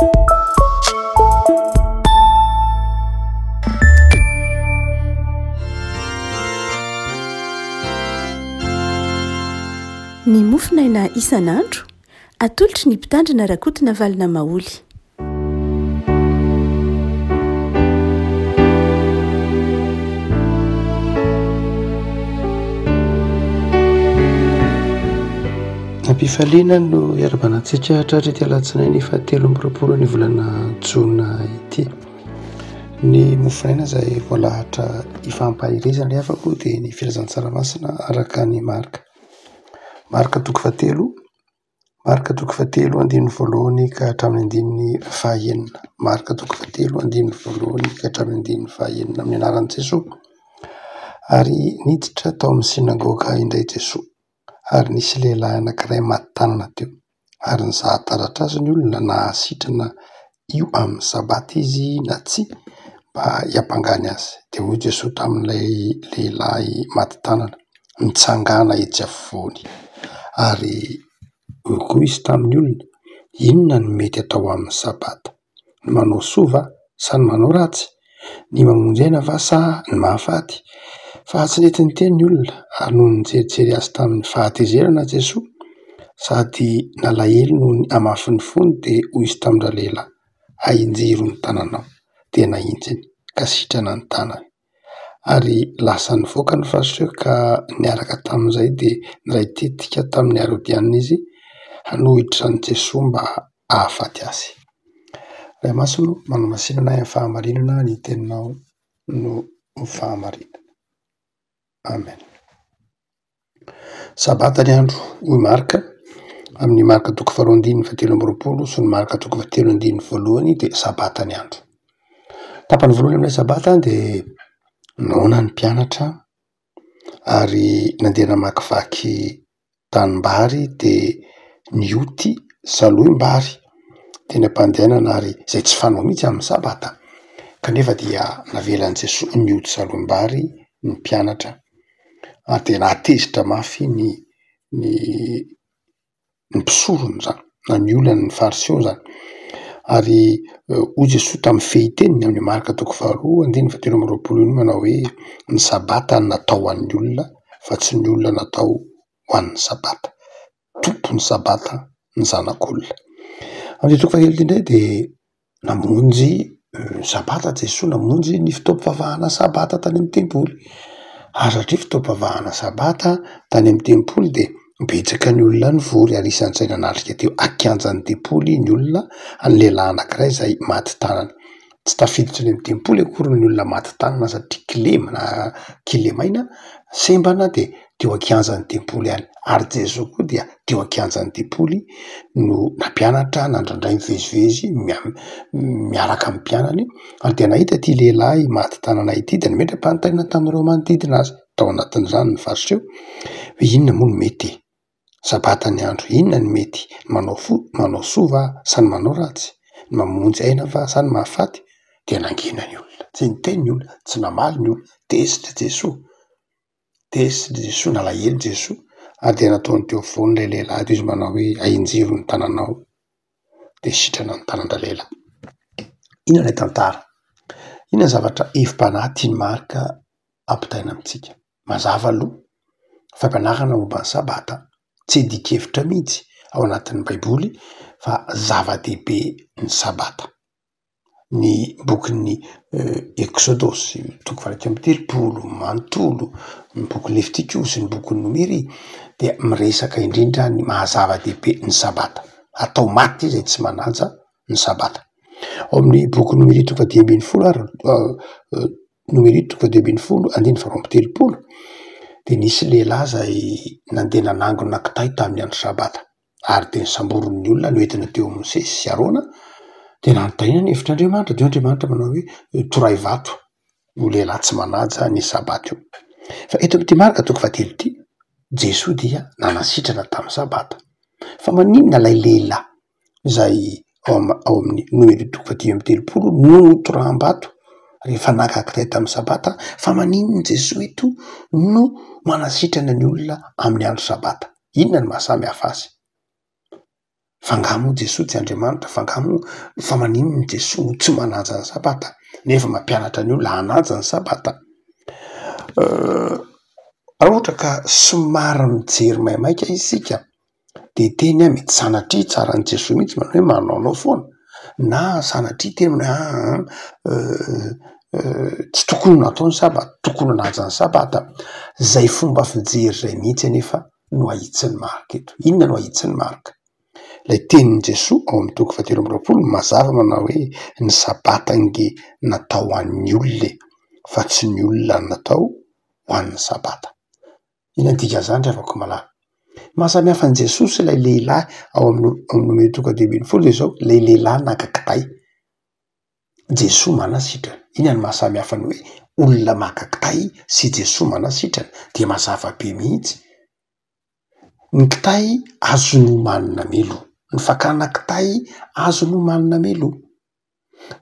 Ny mofinaina isan'andro atolotry ny mpitandrina rakotina valina maoly. Nampifaliana no iarabanantsika hatratry alatsinainy 7 ny volana Jona ity. Ny mofinaina izay voalahatra ifampahirizana afako dia ny filazan-tsaramasina araka ny marika. Marika toko 7, marika toko 7 andininy voalohany ka hatramin'ny andininy fahaenina. Marika toko 7 andininy voalohany ka hatramin'ny andininy fahaenina amin'ny anaran'i Jesosy. Ary niditra tao amin'ny sinagoga indray Jesosy. Ary nisy lehilahy anankiray maty tanana teo. Ary nizaha taratra azy ny olona na hasitrana io amin'ny sabata izy na tsia mba hiampangany azy. Dia hoy Jesosy tamin'ilay lehilahy maty tanana, mitsangana etsy afovoany. Ary hoy koa izy tamin'ny olona, inona no mety atao amin'ny sabata? Ny manao soa va sa ny manao ratsy? Ny mamonjy aina va sa ny mahafaty? Fa tsy nety niteny ny olona ary noho nijerijery azy tamin'ny fahatezerana Jesosy sady nalahelo noho ny hamafin'ny fony dia hoy izy tamin'ilay lehilahy, ahinjiro ny tananao. Dia nahinjiny ka sitrana ny tanany. Ary lasa nivoaka ny fariseho ka niaraka tamin'izay dia niray tetika tamin'ny Herodianina izy hanohitra an'i Jesosy mba hahafaty azy. Ray Masino, manao masinana amin'ny fahamarinana ny teninao no fahamarinana. Amen. Sabata ny andro, hoy marika amin'ny marika toko 2:7 sy ny marika toko 7:1 dia sabata ny andro. Tapany voalohany amin'ilay sabata dia naona ny mpianatra ary nandeha namakivaky tanimbary dia nioty salohim-bary dia ny ampandehanana ary izay tsy fanao mihitsy amin'ny sabata. Kanefa dia navelan'i Jesosy nioty salohim-bary ny mpianatra ary dia nahatezitra mafy ny mpisorony zany, na ny olana ny fariseho zany. Ary hoy Jesosy tamin'ny fehiteniny amin'ny marika toko 2:7 manao hoe ny sabata natao an'ny olona fa tsy ny olona natao ho an'ny sabata. Tompony sabata ny zanak'olona. Amin'ny toko 7 indray dia namonjy sabata Jesosy, namonjy ny fotoam-pivavahana sabata tany amin'ny tempoly. Ary satria fotoam-pivavahana sabata tany amin'ny tempoly dia betsaka ny olona nivory ary isan'izay nanatrika teo ankianjan'ny tempoly ny olona any lehilahy anankiray izay maty tanana. Tsy tafiditra any amin'ny tempoly akory ny olona maty tanana satria kilemaina sembana dia teo ankianjan'ny tempoly any. Ary Jesosy koa dia teo ankianjan'ny tempoly no nampianatra, nandrandray mivezivezy miaraka amin'ny mpianany. Ary dia nahita ity lehilahy maty tanana ity dia nomendram-panontaniana tamin'ireo manodidina azy tao anatin'izany ny fariseho hoe inona moa no mety? Sabata ny andro, inona ny mety? Manao soa va sa ny manao ratsy? Ny mamonjy aina va sa ny mahafaty? Dia nangina ny olona, tsy niteny ny olona, tsy namaly ny olona. Tezitra Jesosy, nalahelo Jesosy ary dia nataony teo afovoany ilay lehilahy izy manao hoe ahinjiro ny tananao dia sitrana ny tanan'ilay lehilahy. Inona ilay tantara? Inona ny zavatra hevi-panahy tiany marika ampitaina amintsika? Mazava aloha fampianarana momba ny sabata tsy dikevitra mihitsy ao anatin'ny baiboly fa zava-dehibe ny sabata. Ny bokin'ny Exodosy, toko 13, manontolo, ny boky Levitikosy, ny bokin'ny Nomery dia miresaka indrindra ny mahazava-dehibe ny sabata. Atao maty izay tsy manaja ny sabata. Ao amin'ny boky Nomery toko 10:20 Nomery toko 10:20 dia nisy lehilahy izay nandeha nanangona kitay tamin'ny andro sabata. Ary dia nisamboron'ny olona no entina teo Mosesy sy Arona dia nanontaniana ny hevitr'Andriamanitra. Dia Andriamanitra manao hoe toray vato io lehilahy tsy manaja ny sabata io. Fa eto amin'ity marika toko 7 ity, Jesosy dia nanasitrana tamin'ny sabata. Fa maninona ilay lehilahy izay ao amin'ny Nomery toko 10:30 no toram-bato rehefa naka kitay tamin'ny sabata? Fa maninona Jesosy eto no manasitrana ny olona amin'ny andro sabata? Inona ny mahasamy hafa azy? fangamo Jesosy tsy Andriamanitra, fangamo fa maninona Jesosy tsy manaja ny sabata nefa mampianatra ny olona hanaja ny sabata. Raha ohatra ka somary mijery maimaika isika de teny mety sanatria tsara ny Jesosy mihitsy manao hoe manaonao foana, na sanatria teny tsy tokony natao ny sabata, tokony hanaja ny sabata. Zay fomba fijery zay mihitsy anefa no ahitsy ny marika eto. Inona no ahitsy ny marika? Lay tenin'i Jesosy ao amin'ny toko 7:20 mazava manao hoe ny sabata nge natao ho an'ny olona fa tsy ny olona natao ho an'ny sabata. Inona dika zany revako malala? Mahasamihafa an' Jesosy lay lehilahy ao amin'ny toko 10:20 de zao lay lehilahy naka kitay. Jesosy mana sitrana. Inona ny mahasamihafa ny hoe olona maka kitay sy Jesosy mana sitrana? De mazava be mihitsy. Ny kitay azo nomanina melo. Ny fakana kitay azo nomanina melo.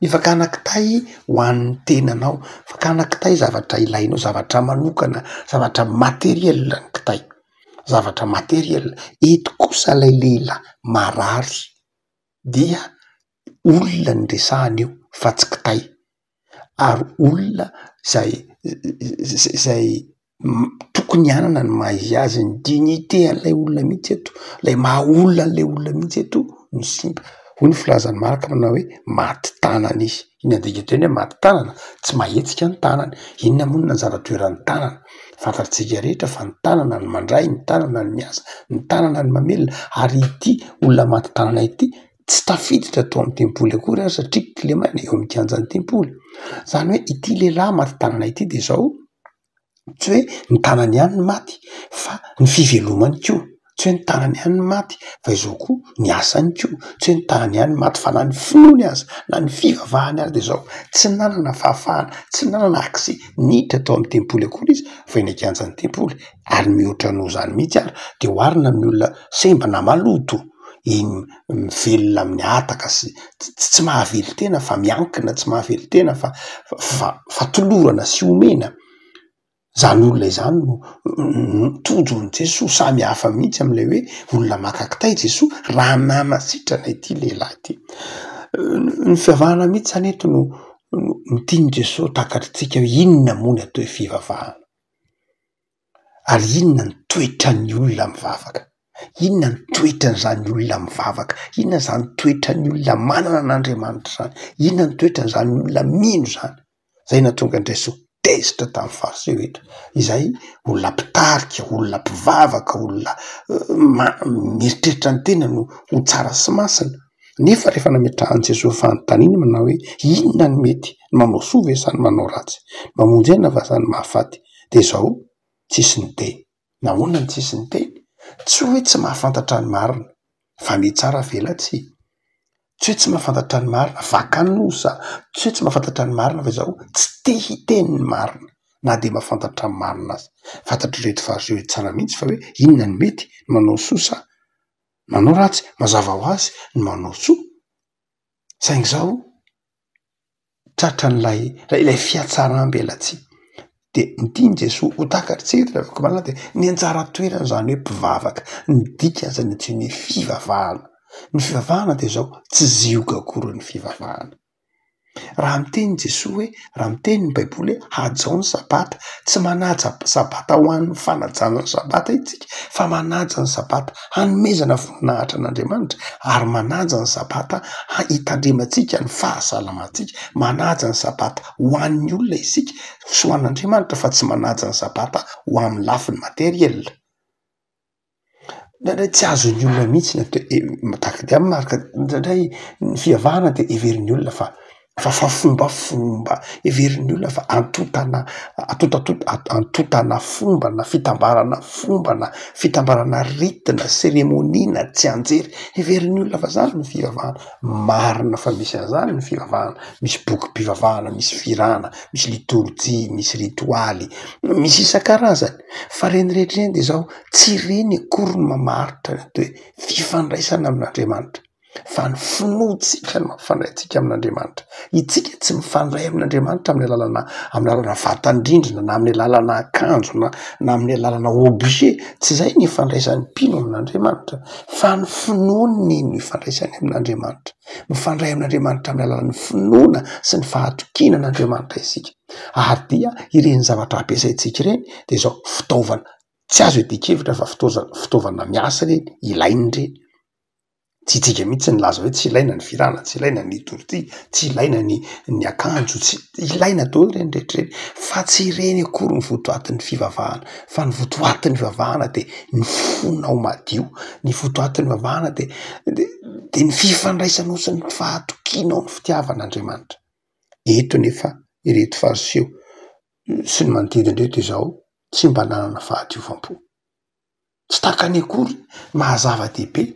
Ny fakana kitay ho an'ny tenanao. Fakana kitay zavatra ilainao, zavatra manokana, zavatra materiel ny kitay. Zavatra materiel. Eto kosa lay lehilahy marary dia olona ny resahana eo fa tsy kitay. Ary olona zay tokony hanana ny maha-izy azy ny dignité an'ilay olona mihitsy eto, lay maha olona an'ilay olona mihitsy eto no simba. Hoy ny filazan'ny marika manao hoe maty tanana izy. Inona dika teny hoe maty tanana? Tsy mahetsika ny tanana. Inona moa ny anjara toeran'ny tanana? Fantatsika rehetra fa ny tanana ny mandray, ny tanana ny miasa, ny tanana ny mamelona. Ary ity olona maty tanana ity tsy tafiditra tao amin'ny tempoly akory ary satria Kilemana eo amin'ny kianjan'ny tempoly. Zany hoe ity lehilahy maty tanana ity de zao tsy hoe ny tanany ihany ny maty fa ny fivelomany koa. Tsy hoe ny tanany ihany ny maty fa izao koa ny asany koa. Tsy hoe ny tanany ihany ny maty fa na ny finoany aza, na ny fivavahany aza de zao tsy nanana fahafahana, tsy nanana akse niditra tao amin'ny tempoly akory izy fa eny an-kianjan'ny tempoly. Ary mihoatra noho zany mihitsy ary de oharina amin'ny olona semba na maloto iny mivelona amin'ny ataka sy tsy mahavelo tena fa miankina, tsy mahavelo tena fa tolorana sy omena. Zany olona izany no tojon'ny Jesosy. Samy hafa mihitsy am'ilay hoe olona maka kitay Jesosy raha nana sitrana ity lehilahy ity. Ny fivavahana mihitsy zany eto no tiany Jesosy takatritsika hoe inona moa ny atao hoe fivavahana. Ary inona ny toetran'ny olona mivavaka? Inona ny toetran'izany olona mivavaka? Inona zany toetran'ny olona manana an'Andriamanitra zany? Inona ny toetran'izany olona mino zany? Zay nahatonga an'i Jesosy tezitra tamin'ny fariseo eto. Izay olona mpitarika, olona mpivavaka, olona mieritreritra ny tena no ho tsara sy masina. Nefa rehefa nametrahan'i Jesosy fanontaniana manao hoe inona ny mety? Manao soa ve sa ny manao ratsy? Mamonjy aina va sa ny mahafaty? De zao tsisy ny teny. Nahoana ny tsisy ny teny? Tsy hoe tsy mahafantatra ny marina fa mitsara velatsy. Tsy hoe tsy mahafantatra ny marina vakanosa. Tsy hoe tsy mahafantatra ny marina fa zao tsy te hiteny ny marina na de mahafantatra ny marina azy. Fantatry reto fariseo eto tsara mihitsy fa hoe inona ny mety? Manao soa sa manao ratsy? Mazava ho azy ny manao soa. Saingy zao tratran'ilay fiatsaram-belatsy. De nitiny Jesosy ho takatritsika rehefa malala de ny anjara toerana zany hoe mpivavaka. Ny dikany zany antsoina hoe fivavahana. Ny fivavahana de zao tsy zioka akory ny fivavahana. Raha miteny Jesosy hoe, raha miteny ny Baiboly hoe hajao ny sabata, tsy manaja sabata ho an'ny fanajana ny sabata itsika fa manaja ny sabata hanomezana voninahitra an'Andriamanitra ary manaja ny sabata hitandremantsika ny fahasalamantsika, manaja ny sabata ho an'ny olona isika sy ho an'Andriamanitra fa tsy manaja ny sabata ho amin'ny lafiny materiel. Ndraindray tsy azon'ny olona mihitsy tahaka dia amin'ny marika ndraindray ny fivavahana de heverin'ny olona fa fombafomba, heverin'ny olona fa antotana fomba na fitambarana fomba na fitambarana ritina, seremônia tsy anjery. Heverin'ny olona fa zany ny fivavahana. Marina fa misy an'izany ny fivavahana. Misy bokim-pivavahana, misy firana, misy litorjia, misy ritoaly, misy isan-karazany. Fa reny rehetra reny de zao tsy reny akory ny mamaritra hoe fifandraisana amin'Andriamanitra. fa ny finoatsika no mampifandray antsika amin'Andriamanitra. Itsika tsy mifandray amin'Andriamanitra amin'ny alalana vatandrindrina na amin'ny alalana akanjo na amin'ny alalana objet. Tsy zay ny ifandraisan'ny mpino amin'Andriamanitra fa ny finoany no ifandraisany amin'Andriamanitra. Mifandray amin'Andriamanitra amin'ny alalan'ny finoana sy ny fahatokiana n'Andriamanitra isika. Ary dia ireny zavatra ampiasaintsika ireny dia zao fitaovana, tsy azo edikevitra fa fitaovana miasa ireny, ilainy ireny. Tsy tsika mihitsy ny laza hoe tsy ilaina ny virana, tsy ilaina ny torty, tsy ilaina ny akanjo, tsy ilaina daholo ireny rehetrareny, fa tsy ireny akory ny votoatin'ny fivavahana. Fa ny votoatin'ny fivavahana dia ny fonao madio, ny votoatin'ny fivavahana dia ny fifandraisanao sy ny fahatokianao ny fitiavan'Andriamanitra. Eto nefa ireto fariseho sy ny manodidina ireto izao tsy mba nanana fahadiovampo. Tsy takany akory mahazava-dehibe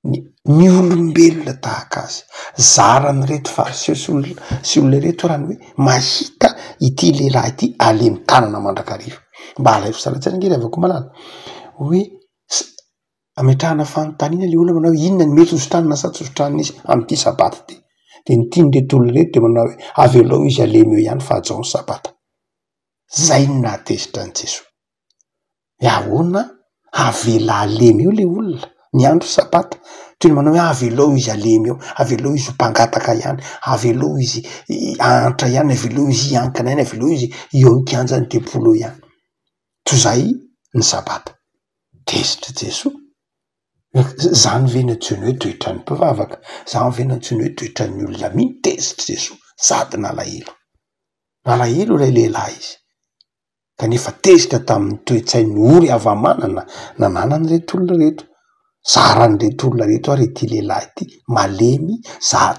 ny olombelona tahaka azy. Zaran'ireto fariseho sy olona ireto raha ny hoe mahita ity lehilahy ity alemy tanana mandrakariva. Mba alaivo salantsena nge avako malala hoe ametrahana fanontaniana le olona manao inona ny mety hosotranina sa tsy hosotranina izy amin'ity sabata ity. Dia ny tian'ireto olona ireto dia manao hoe avelao izy alemy eo ihany fa hajaony sabata. Zay no nahatezitra an'i Jesoa. Ahoana avela alemy eo le olona ny andro sabata, toy ny manao hoe avelao izy alemy eo, avelao izy ho mpangataka ihany, avelao izy antra ihany, avelao izy hiankina ihany, avelao izy eo an-kianjan'ny tempolo ihany. Toy izay ny sabata. Tezitra Jesoa. Zany ve no antsoina hoe toetran'ny mpivavaka, zany ve no antsoina hoe toetran'ny olona mino. Tezitra Jesoa sady nalahelo. Nalahelo ilay lehilahy izy. Kanefa tezitra tamin'ny toe-tsainy ory hava-manana nananany reto olona reto. Zaran'ireto olona reto ary ity lehilahy ity malemy,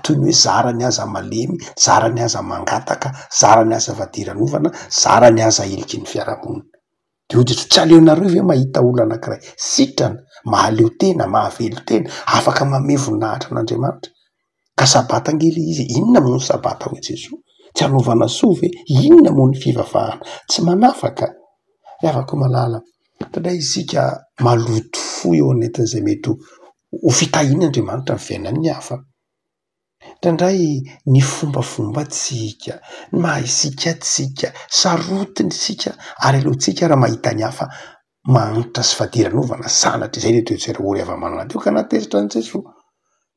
toy ny hoe zarany aza malemy, zarany aza mangataka, zarany aza vadiran'ovana, zarany aza heliky ny fiarahamonina. Dia hojitra tsy aleonareo ve mahita olona anankiray sitrana, mahaleo tena, mahavelo tena, afaka manome voninahitra an'Andriamanitra? Ka sabata angely izy, inona moa ny sabata hoy Jesoa? Tsy hanaovana soa ve? Inona moa ny fivavahana? Tsy manafaka. Afaka malala. Tandray isika maloto fo eo anetin'izay mety ho fitahian'Andriamanitra ny fiainan'ny hafa. Tandray ny fombafombantsika, ny mahaisika tsika, sarotiny sika ary aleontsika raha mahita ny hafa manitra sy fadiran'ovana sanatra. Izay ilay toe-tsaina ory hava-manana teo ka natezitra an'i Jesoa.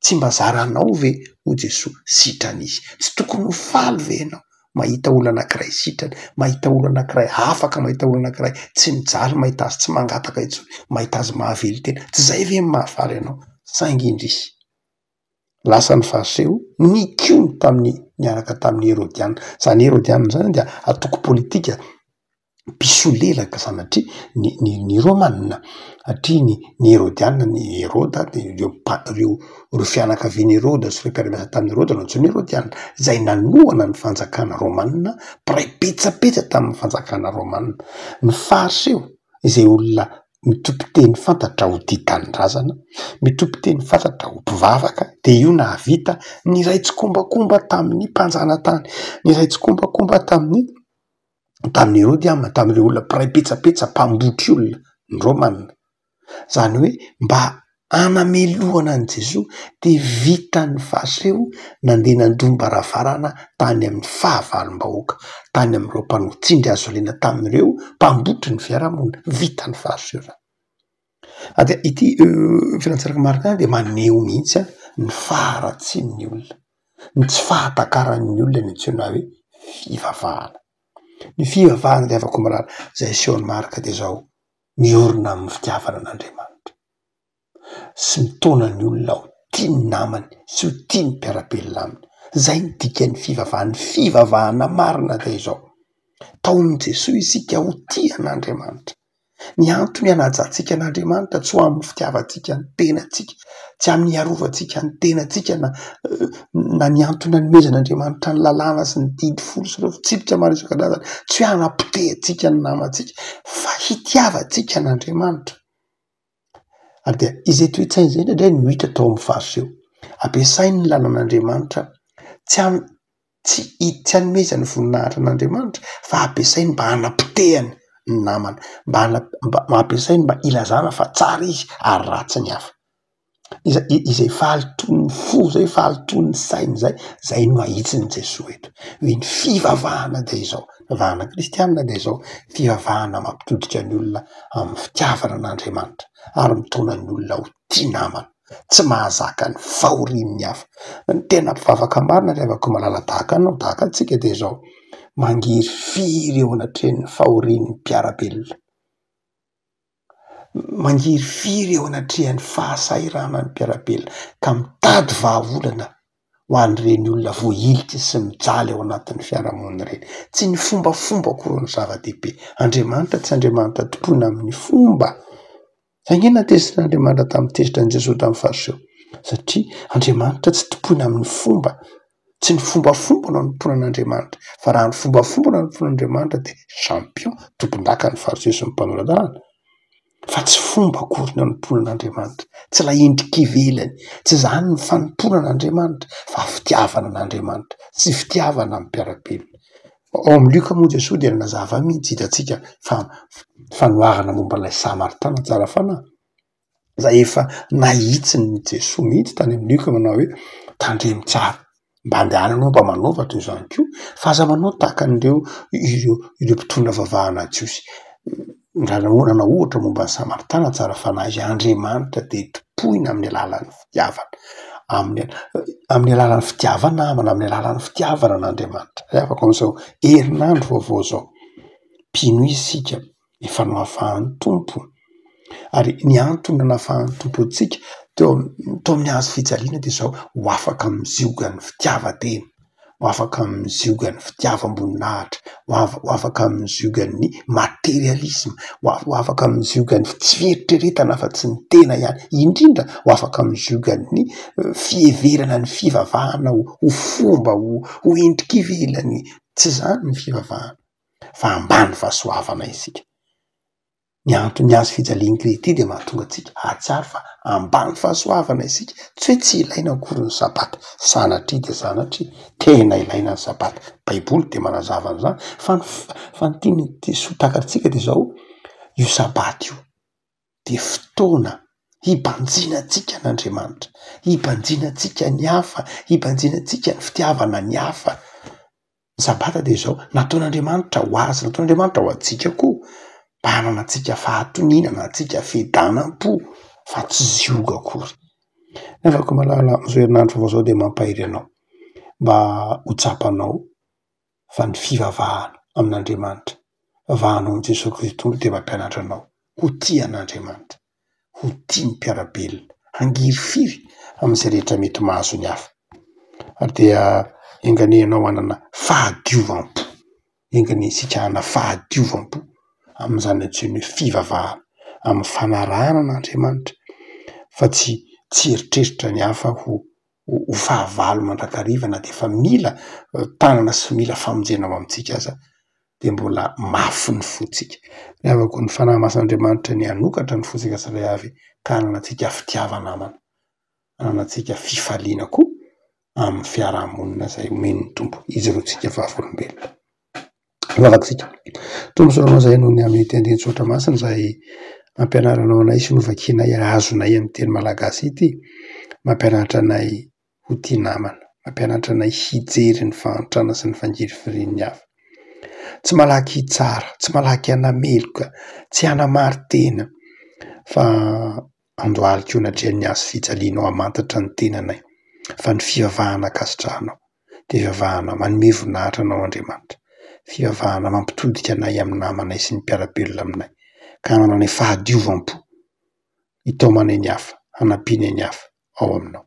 Tsy mba zaranao ve ho Jesoa sitrana izy? Tsy tokony ho faly ve ianao mahita olona anankiray sitrana, mahita olona anankiray afaka, mahita olona anankiray tsy mijaly, mahita azy tsy mangataka intsony, mahita azy mahavelo tena. Tsy zay ve mahafaly ianao? Saingy indrisy. Lasa ny fariseho nikiony niaraka tamin'ny Herodiana. Zany Herodiana zany dia atoko politika mpisolelaka sanatria ny Romanina. Atria ny Herodiana, ny Heroda, ireo fianakavian'i Heroda sy ireo mpiara-miasa tamin'ny Heroda no antsoina Herodiana, izay nanohana ny fanjakana Romanina, mpiray betsabetsa tamin'ny fanjakana Romanina. Ny fariseho izay olona mitopy-teny fantatra ho ditan-drazana, mitopy-teny fantatra ho mpivavaka, dia io nahavita ny raitsin-kombakomba tamin'ny mpanjana tany, ny raitsin-kombakomba tamin'ny Herodiana, tamin'ireo olona mpiray betsabetsa, mpambotry olona ny Romanina. Zany hoe mba anamelohana an'i Jesoa dia vitan'ny fariseho nandeha nandom-baravarana tany amin'ny fahavalom-bahoaka, tany amin'ireo mpanotsindry azo lena tamin'ireo mpambotry ny fiarahamonina. Vitan'ny fariseho zany. Dia ity filatsaraka marina dia maneho mihitsy ny faharatsian'ny olona, ny tsy fahatakaran'ny olona ny antsoina hoe fivavahana. Ny fivavahana dia afaka malala izay asehony marika dia zao miorina amin'ny fitiavana an'Andriamanitra sy mitona ny olona ho tiany namany sy ho tiany mpiara-belona aminy. Zay ny dikan'ny fivavahana. Ny fivavahana marina dia izao taon'i Jesoa isika ho tia an'Andriamanitra. Ny antony hanajantsika an'Andriamanitra tsy ho amin'ny fitiavantsika ny tenantsika, tsy amin'ny hiarovantsika ny tenantsika na ny antony hanomezan'Andriamanitra ny lalàna sy ny didy folo sy ireo fitsipika maro isan-karazany, tsy hoe hanapitehantsika ny namantsika fa hitiavantsika an'Andriamanitra. Ary dia izay toe-tsaina izay indray no hita tao amin'ny fariseho. Ampiasainy ny lalàn'Andriamanitra tsy hanomezany voninahitra an'Andriamanitra fa ampiasainy mba hanapitehany ny namana, mba ampiasainy mba ilazana fa tsara izy ary ratsy ny hafa. izay falitony fo zay falitony sainy zay no ahitsiny Jesosy eto hoe ny fivavahana de izao vahana kristianina de izao fivavahana mampitodika ny olona amin'ny fitiavana an'Andriamanitra ary mitona ny olona ho tia namana tsy mahazaka ny fahorian'ny hafa ny tena mpivavaka marina rehefa malala tahaka anao tahaka antsika de izao mangiry firy eo anatrehan'ny fahorian'ny mpiarabelona mangiry firy eo anatrehan'ny fahasairanan'ny mpiarabelona ka mitady vahaolana ho an'ireny olona voailika sy mijaly ao anatin'ny fiarahamonina ireny tsy ny fombafomba akory ny zava-dehibe Andriamanitra tsy Andriamanitra tompona amin'ny fomba zangina tesin'Andriamanitra tamin'ny tesitra ny Jesosy tamin'ny fariseho satria Andriamanitra tsy tompona amin'ny fomba tsy ny fombafomba no tompona an'Andriamanitra fa raha ny fombafomba no tompona an'Andriamanitra de champion tompon-daka ny fariseho sy ny mpanorandalana fa tsy fomba akory no tompona an'Andriamanitra tsy la endrika ivelany tsy zany ny fanompona an'Andriamanitra fa fitiavana an'Andriamanitra sy fitiavana amin'ny mpiarabelona ao amin'ny Luka moa Jesosy dia nazava mihitsy hitantsika fanoharana momba ilay Samaritana tsara fanahy zay efa nahitsiny Jesosy mihitsy tany amin'ny Luka manao hoe tandremo tsara mba andehana anao mba manaova toy izany koa fa aza manao tahaka an'ireo ireo mpitondra vavahana Jiosy nanao ohatra momba ny Samaritana tsara fanahy izy Andriamanitra de topoina amin'ny alalan'ny fitiavana amin'ny alalan'ny fitiavana namana amin'ny alalan'ny fitiavana an'Andriamanitra afaka amin'izao herinandro vaovao zao mpino isika efa nohafahan'ny tompo ary ny antony nahafahan'ny tompo antsika teo amin'ny hazo fijaliana de zao ho afaka miziogany fitiavan-tena ho afaka miziogany fitiavam-boninahitra ho afaka miziogany materialisme ho afaka miziogany tsy fieritreretana fa tsy ny tena ihany indrindra ho afaka miziogany fieverana ny fivavahana ho fomba ho endrika ivelany tsy zany ny fivavahana fa ambany fahasoavana isika ny antony hazo fijaliany krity de mahatonga antsika atsara fa ambany fahasoavana isika tsy hoe tsy ilaina akory ny sabata sanatria de sanatria tena ilaina ny sabata baiboly de manazava an'izany fa ny tiany Jesosy takatsika de zao io sabata io de fotoana hibanjinantsika an'Andriamanitra hibanjinantsika ny hafa hibanjinantsika ny fitiavana ny hafa ny sabata de zao nataon'Andriamanitra ho azy nataon'Andriamanitra ho atsika koa mba hananantsika fahatoninana antsika fiadanam-po fa tsy zioga akory afaka malala amin'izao herinandro vaovao zao de mampahiry anao mba ho tsapanao fa ny fivavahana amin'Andriamanitra vavahanao amin'i Jesosy Kristy de mampianatra anao ho tia an'Andriamanitra ho tia ny mpiarabelona hangiry firy amin'izay rehetra mety mahazo ny hafa ary dia enganehanao hanana fahadiovam-po enganesika hanana fahadiovam-po amin'izany antsoina hoe fivavahana amin'ny fanarahana an'Andriamanitra fa tsy eritreritra ny hafa ho fahavalo mandrakarivana de fa mila tanana sy mila famonjena ao amintsika aza de mbola mafy ny fotsika afaka ny fanahy mas'Andriamanitra ny anokatra ny fotsika saray avy ka hananantsika fitiavana namana hananantsika fifaliana koa amin'ny fiarahamonina zay omen'ny tompo izy ro tsika vavolombelona lavakitsika tombosoranao zay noho ny amin'ny tendentsotra masina zay mampianaranao anay sy novakianay azonay amin'ny teny malagasy ity mampianatra anay ho tia namana mampianatra anay hijery ny fahantrana sy ny fangiry firian'ny hafa tsy malaky hitsara tsy malaky hanameloka tsy hanamary tena fa andohalika io natrehan'ny hazo fijalianao hamantatra ny tenanay fa ny fivavahana kasitrahanao de fivavahana manome voninahitra anao Andriamanitra fivavahana mampitodika anay amin'ny namanay sy ny mpiarabelona aminay ka hananay fahadiovam-po hitaomana ny hafa hanampiana ny hafa ao aminao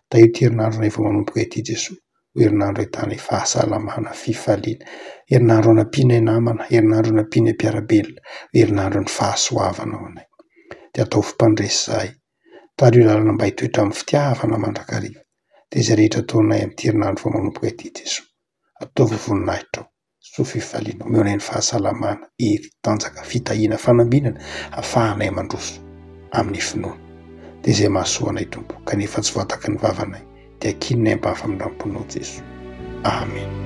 da io herinandro nay vao manomboka ity Jesosy herinandro ahitana fahasalamana fifaliana herinandro hanampiana namana herinandro hanampiana mpiarabelona herinandro ny fahasoavana ao anay de atao fimpandresy zahay tary io lalana mba hitoetra amin'ny fitiavana mandrakariva de izay rehetra ataonay amin'ny herinandro vao manomboka ity Jesosy ataovy voninahitra ao so fifaliana omeonay ny fahasalamana hery tanjaka fitahiana fanambinana ahafahanay mandroso amin'ny finoana de izay mahasoa anay tompo kanefa tsy voataka ny vavanay de akinonay mba famindramponao Jesosy amen